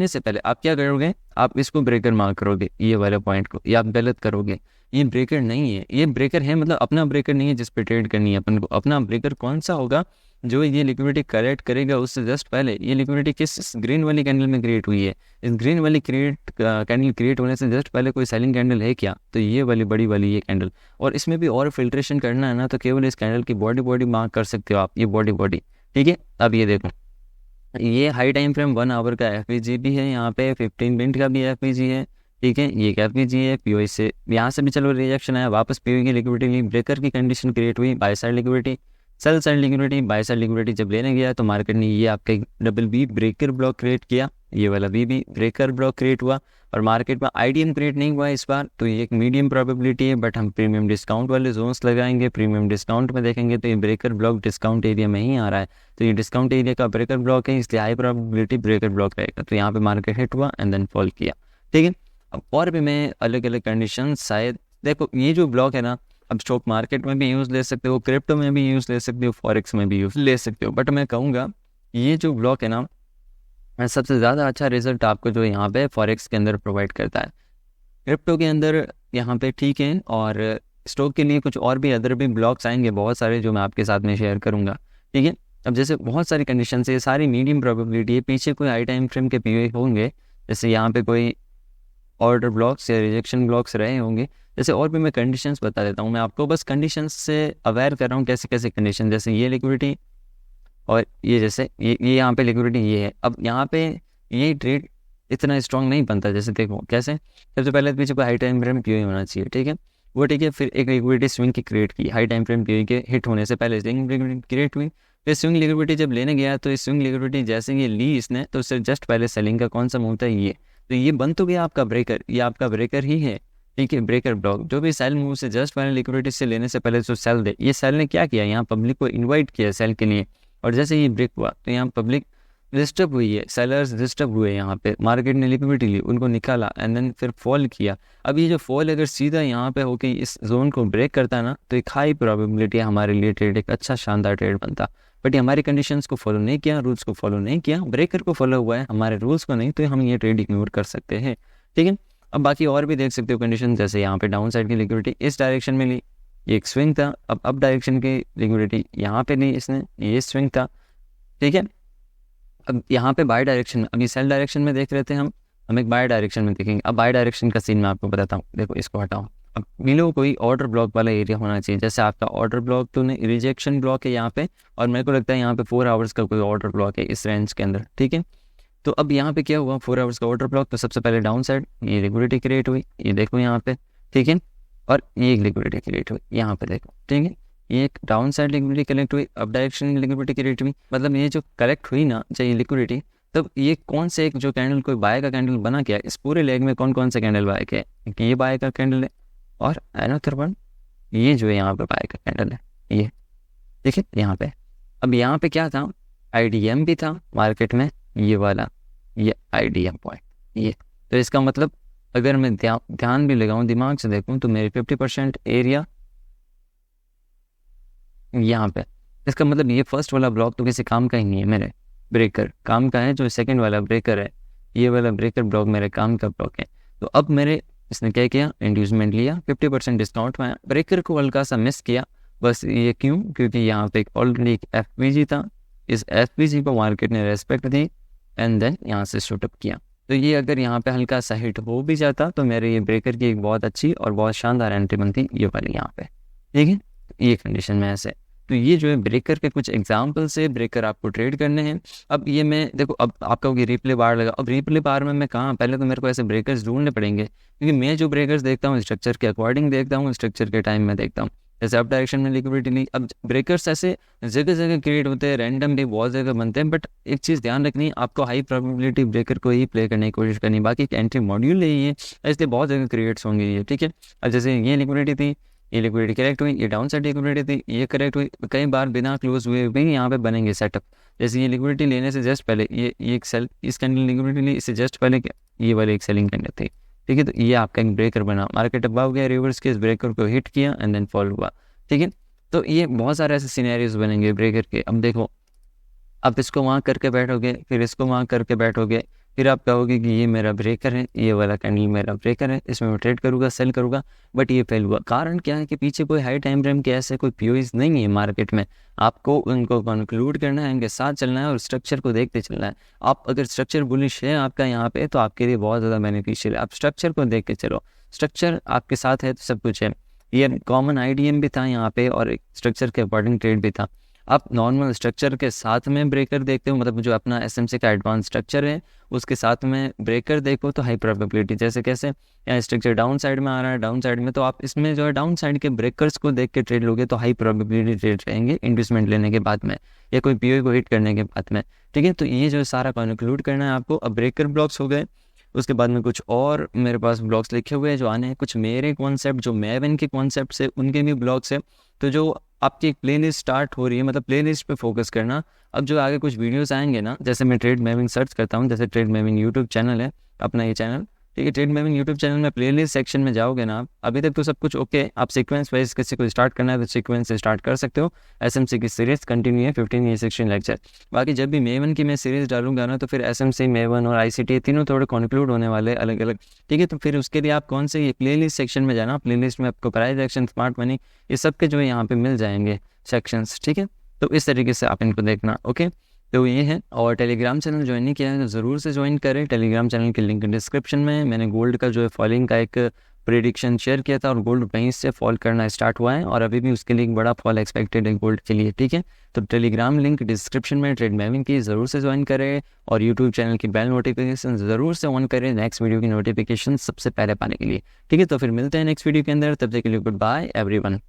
से पहले आप क्या करोगे, आप इसको ब्रेकर मार्क करोगे, ये वाले पॉइंट को, ये आप गलत करोगे। ये ब्रेकर नहीं है, ये ब्रेकर है मतलब अपना ब्रेकर नहीं है जिस पे ट्रेड करनी है अपन को। अपना ब्रेकर कौन सा होगा, जो ये लिक्विडिटी करेक्ट करेगा उससे जस्ट पहले। ये लिक्विडिटी किस ग्रीन वाली कैंडल में क्रिएट हुई है, इस ग्रीन वाली कैंडल क्रिएट होने से जस्ट पहले कोई सेलिंग कैंडल है क्या, तो ये वाली बड़ी वाली ये कैंडल। और इसमें भी और फिल्ट्रेशन करना है ना, तो केवल इस कैंडल की बॉडी मार्क कर सकते हो आप, ये बॉडी, ठीक है। अब ये देखो, ये हाई टाइम फ्रेम 1 आवर का एफवीजी भी है, यहाँ पे 15 मिनट का भी एफवीजी है, ठीक है। ये एफवीजी है, पीओई से यहाँ से भी चलो रिजेक्शन आया, वापस पीओई की लिक्विडिटी ली, ब्रेकर की कंडीशन क्रिएट हुई, buy side liquidity, sell side liquidity, buy side liquidity जब लेने गया तो मार्केट ने ये आपका double B breaker block create किया, ये वाला बी ब्रेकर ब्लॉक क्रिएट हुआ, और मार्केट में आईडीएम क्रिएट नहीं हुआ इस बार, तो ये एक मीडियम प्रोबेबिलिटी है। बट हम प्रीमियम डिस्काउंट वाले जोन्स लगाएंगे, प्रीमियम डिस्काउंट में देखेंगे तो ये ब्रेकर ब्लॉक डिस्काउंट एरिया में ही आ रहा है, तो ये डिस्काउंट एरिया का ब्रेकर ब्लॉक है, इसलिए हाई प्रोबेबिलिटी ब्रेकर ब्लॉक रहेगा। तो यहाँ पे मार्केट हिट हुआ एंड देन फॉल किया, ठीक है। अब और भी मैं अलग अलग कंडीशन शायद देखो, ये जो ब्लॉक है ना, अब स्टॉक मार्केट में भी यूज़ ले सकते हो, क्रिप्टो में भी यूज़ ले सकते हो, फॉरेक्स में भी यूज़ ले सकते हो, बट मैं कहूँगा ये जो ब्लॉक है ना, सबसे ज़्यादा अच्छा रिजल्ट आपको जो यहाँ पे फॉरेक्स के अंदर प्रोवाइड करता है। क्रिप्टो के अंदर यहाँ पे ठीक है, और स्टॉक के लिए कुछ और भी अदर भी ब्लॉक्स आएंगे बहुत सारे, जो मैं आपके साथ में शेयर करूँगा, ठीक है। अब जैसे बहुत सारी कंडीशन है, सारी मीडियम प्रोबेबिलिटी है, पीछे कोई हाई टाइम फ्रेम के पीओए होंगे, जैसे यहाँ पे कोई ऑर्डर ब्लॉक्स या रिजेक्शन ब्लॉक्स रहे होंगे, जैसे और भी मैं कंडीशंस बता देता हूँ। मैं आपको बस कंडीशंस से अवेयर कर रहा हूँ कैसे कैसे कंडीशन, जैसे ये लिक्विडिटी और ये जैसे ये यहाँ पे लिक्विडिटी ये है। अब यहाँ पे ये ट्रेड इतना स्ट्रांग नहीं बनता। जैसे देखो कैसे, सबसे पहले पीछे को हाई टाइम फ्रेम पीओई होना चाहिए, ठीक है, वो ठीक है। फिर एक लिक्विडिटी स्विंग की क्रिएट की, हाई टाइम फ्रेम पीओई के हिट होने से पहले स्विंग लिक्विडिटी क्रिएट हुई। फिर स्विंग लिक्विडिटी जब लेने गया तो इस स्विंग लिक्विडिटी जैसे ये ली इसने, तो उससे जस्ट पहले सेलिंग का कौन सा मूव था, ये, तो ये बन तो गया आपका ब्रेकर, ये आपका ब्रेकर ही है, ठीक है, ब्रेकर ब्लॉक। जो भी सेल मूव से जस्ट पहले लिक्विडिटी से लेने से पहले जो सेल दे, ये सेल ने क्या किया, यहाँ पब्लिक को इन्वाइट किया सेल के लिए, और जैसे ये ब्रेक हुआ तो यहाँ पब्लिक डिस्टर्ब हुई है, सेलर्स डिस्टर्ब हुए, यहाँ पे मार्केट ने लिक्विडिटी ली, उनको निकाला एंड देन फिर फॉल किया। अब ये जो फॉल अगर सीधा यहाँ पे होके इस जोन को ब्रेक करता ना, तो एक हाई प्रोबेबिलिटी है हमारे लिए ट्रेड एक अच्छा शानदार ट्रेड बनता। बट ये हमारी कंडीशंस को फॉलो नहीं किया, रूल्स को फॉलो नहीं किया, ब्रेकर को फॉलो हुआ है, हमारे रूल्स को नहीं, तो हम ये ट्रेड इग्नोर कर सकते हैं, ठीक है। अब बाकी और भी देख सकते हो कंडीशन, जैसे यहाँ पे डाउन साइड की लिक्विडिटी इस डायरेक्शन में ली, ये एक स्विंग था। अब अप डायरेक्शन की लिक्विडिटी यहाँ पे ली इसने, ये स्विंग था, ठीक है। अब यहाँ पे बाय डायरेक्शन में, अभी सेल डायरेक्शन में देख रहे थे हम एक बाय डायरेक्शन में देखेंगे। अब बाय डायरेक्शन का सीन मैं आपको बताता हूँ, देखो इसको हटाओ। अब मिलो कोई ऑर्डर ब्लॉक वाला एरिया होना चाहिए, जैसे आपका ऑर्डर ब्लॉक तो नहीं, रिजेक्शन ब्लॉक है यहाँ पे, और मेरे को लगता है यहाँ पे 4 आवर्स का कोई ऑर्डर ब्लॉक है इस रेंज के अंदर, ठीक है। तो अब यहाँ पे क्या हुआ, 4 आवर्स का ऑर्डर ब्लॉक, तो सबसे पहले डाउन साइड ये लिक्विडिटी क्रिएट हुई, ये देखो यहाँ पे, ठीक है, और ये एक लिक्विडिटी क्रिएट हुई यहाँ पे देखो, ठीक है, ये एक डाउन साइड लिक्विडिटी कलेक्ट हुई, अप डायरेक्शन में लिक्विडिटी क्रिएट हुई। मतलब ये जो कलेक्ट हुई ना चाहिए लिक्विडिटी, तब ये कौन से एक जो कैंडल कोई बाय का कैंडल बना क्या, इस पूरे लेग में कौन कौन से कैंडल बाय के, ये बाय का कैंडल है, और अनदर वन ये जो है यहाँ पे बाय का कैंडल है, ये ठीक है यहाँ पे। अब यहाँ पे क्या था, आईडीएम भी था मार्केट में, ये वाला, ये आईडीएम पॉइंट, ये, तो इसका मतलब अगर मैं ध्यान भी लगाऊं, दिमाग से देखूं, तो मेरे 50% एरिया यहाँ पे, इसका मतलब ये फर्स्ट वाला ब्लॉक तो किसी काम का ही नहीं है, मेरे ब्रेकर काम का है। जो सेकंड वाला ब्रेकर है, ये वाला ब्रेकर ब्लॉक मेरे काम का ब्लॉक है। तो अब मेरे इसने क्या किया, इंड्यूसमेंट लिया, 50% डिस्काउंट में ब्रेकर को हल्का सा मिस किया, बस ये क्यों, क्योंकि यहाँ पे ऑलरेडी एक एफपीजी था, इस एफपीजी को मार्केट ने रेस्पेक्ट दी एंड देन यहाँ से शूटअप किया। तो ये अगर यहाँ पे हल्का सा हिट हो भी जाता तो मेरे ये ब्रेकर की एक बहुत अच्छी और बहुत शानदार एंट्री बनती, ये वाली यहाँ पे, ठीक है। ये कंडीशन में ऐसे, तो ये जो है ब्रेकर के कुछ एग्जाम्पल से ब्रेकर आपको ट्रेड करने हैं। अब ये मैं देखो, अब आपका होगी रिप्ले बार लगा, अब रिप्ले बार में मैं कहाँ, पहले तो मेरे को ऐसे ब्रेकर्स ढूंढने पड़ेंगे, क्योंकि मैं जो ब्रेकर्स देखता हूँ स्ट्रक्चर के अकॉर्डिंग देखता हूँ, स्ट्रक्चर के टाइम में देखता हूँ। जैसे अप डायरेक्शन में लिक्विडिटी नहीं, अब ब्रेकर्स ऐसे जगह जगह क्रिएट होते हैं, रैंडम भी बहुत जगह बनते हैं, बट एक चीज़ ध्यान रखनी, आपको हाई प्रोबेबिलिटी ब्रेकर को ही प्ले करने की कोशिश करनी, बाकी एंट्री मॉड्यूल नहीं है, इसलिए बहुत जगह क्रिएट्स होंगे ये, ठीक है। अब जैसे ये लिक्विडिटी थी, ये लिक्विडिटी करेक्ट हुई, ये डाउन साइड लिक्विडिटी थी, ये करेक्ट हुई, कई बार बिना क्लोज हुए भी यहाँ पे बनेंगे सेटअप। जैसे ये लिक्विडिटी लेने से जस्ट पहले ये एक सेल, इस कैंडल लिक्विडिटी ली, इससे जस्ट पहले ये वाली एक सेलिंग कैंडल थी, ठीक है। तो ये आपका एक ब्रेकर बना, मार्केट अबाव गया, रिवर्स के इस ब्रेकर को हिट किया एंड देन फॉल हुआ, ठीक है। तो ये बहुत सारे ऐसे सिनेरियोज बनेंगे ब्रेकर के। अब देखो, आप इसको वहाँ करके बैठोगे, फिर इसको वहाँ करके बैठोगे, फिर आप कहोगे कि ये मेरा ब्रेकर है, ये वाला कैंडल मेरा ब्रेकर है, इसमें मैं ट्रेड करूँगा, सेल करूँगा, बट ये फेल हुआ। कारण क्या है कि पीछे कोई हाई टाइम फ्रेम के ऐसे कोई पीओईज नहीं है मार्केट में, आपको उनको कंक्लूड करना है, इनके साथ चलना है और स्ट्रक्चर को देखते चलना है। आप अगर स्ट्रक्चर बुलिश है आपका यहाँ पे, तो आपके लिए बहुत ज़्यादा बेनिफिशियल है, आप स्ट्रक्चर को देख के चलो, स्ट्रक्चर आपके साथ है तो सब कुछ है। ये कॉमन आईडीएम भी था यहाँ पे और एक स्ट्रक्चर के अकॉर्डिंग ट्रेड भी था। आप नॉर्मल स्ट्रक्चर के साथ में ब्रेकर देखते हो, मतलब जो अपना एसएमसी का एडवांस स्ट्रक्चर है उसके साथ में ब्रेकर देखो, तो हाई प्रोबेबिलिटी, जैसे कैसे यहाँ स्ट्रक्चर डाउन साइड में आ रहा है, डाउन साइड में, तो आप इसमें जो है डाउन साइड के ब्रेकर्स को देख के ट्रेड लोगे तो हाई प्रोबेबिलिटी ट्रेड रहेंगे इन्वेस्टमेंट लेने के बाद में या कोई पीओई को हिट करने के बाद में, ठीक है। तो ये जो सारा कंक्लूड करना है आपको। अब ब्रेकर ब्लॉक्स हो गए, उसके बाद में कुछ और मेरे पास ब्लॉग्स लिखे हुए हैं जो आने हैं, कुछ मेरे कॉन्सेप्ट जो मैवन के कॉन्सेप्ट है उनके भी ब्लॉग्स हैं। तो जो आपकी एक प्लेलिस्ट स्टार्ट हो रही है, मतलब प्लेलिस्ट पे फोकस करना। अब जो आगे कुछ वीडियोस आएंगे ना, जैसे मैं ट्रेड मैविंग सर्च करता हूँ, जैसे ट्रेड मैविंग यूट्यूब चैनल है अपना ये चैनल, ठीक है। ट्रेड मैविंग यूट्यूब चैनल में प्लेलिस्ट सेक्शन में जाओगे ना आप, अभी तक तो सब कुछ ओके, आप सीक्वेंस वाइज किसी को स्टार्ट करना है तो सीक्वेंस से स्टार्ट कर सकते हो। एसएमसी की सीरीज कंटिन्यू है, 15 या 16 लेक्चर। बाकी जब भी मेवन की मैं सीरीज डालूंगा ना, तो फिर एसएमसी, मेवन और आईसीटी तीनों थोड़े कंक्लूड होने वाले अलग अलग, ठीक है। तो फिर उसके लिए आप कौन से ये प्लेलिस्ट सेक्शन में जाना, प्लेलिस्ट में आपको प्राइस एक्शन, स्मार्ट मनी, ये सब के जो है यहाँ पे मिल जाएंगे सेक्शंस, ठीक है। तो इस तरीके से आप इनको देखना, ओके। तो ये है, और टेलीग्राम चैनल ज्वाइन नहीं किया है तो ज़रूर से ज्वाइन करें। टेलीग्राम चैनल की लिंक डिस्क्रिप्शन में। मैंने गोल्ड का जो है फॉलोइंग का एक प्रेडिक्शन शेयर किया था और गोल्ड वहीं से फॉल करना स्टार्ट हुआ है और अभी भी उसके लिए एक बड़ा फॉल एक्सपेक्टेड है गोल्ड के लिए, ठीक है। तो टेलीग्राम लिंक डिस्क्रिप्शन में, ट्रेड मैविन की ज़रूर से ज्वाइन करें और यूट्यूब चैनल की बेल नोटिफिकेशन ज़रूर से ऑन करें नेक्स्ट वीडियो की नोटिफिकेशन सबसे पहले पाने के लिए, ठीक है। तो फिर मिलते हैं नेक्स्ट वीडियो के अंदर, तब तक के लिए गुड बाय एवरीवन।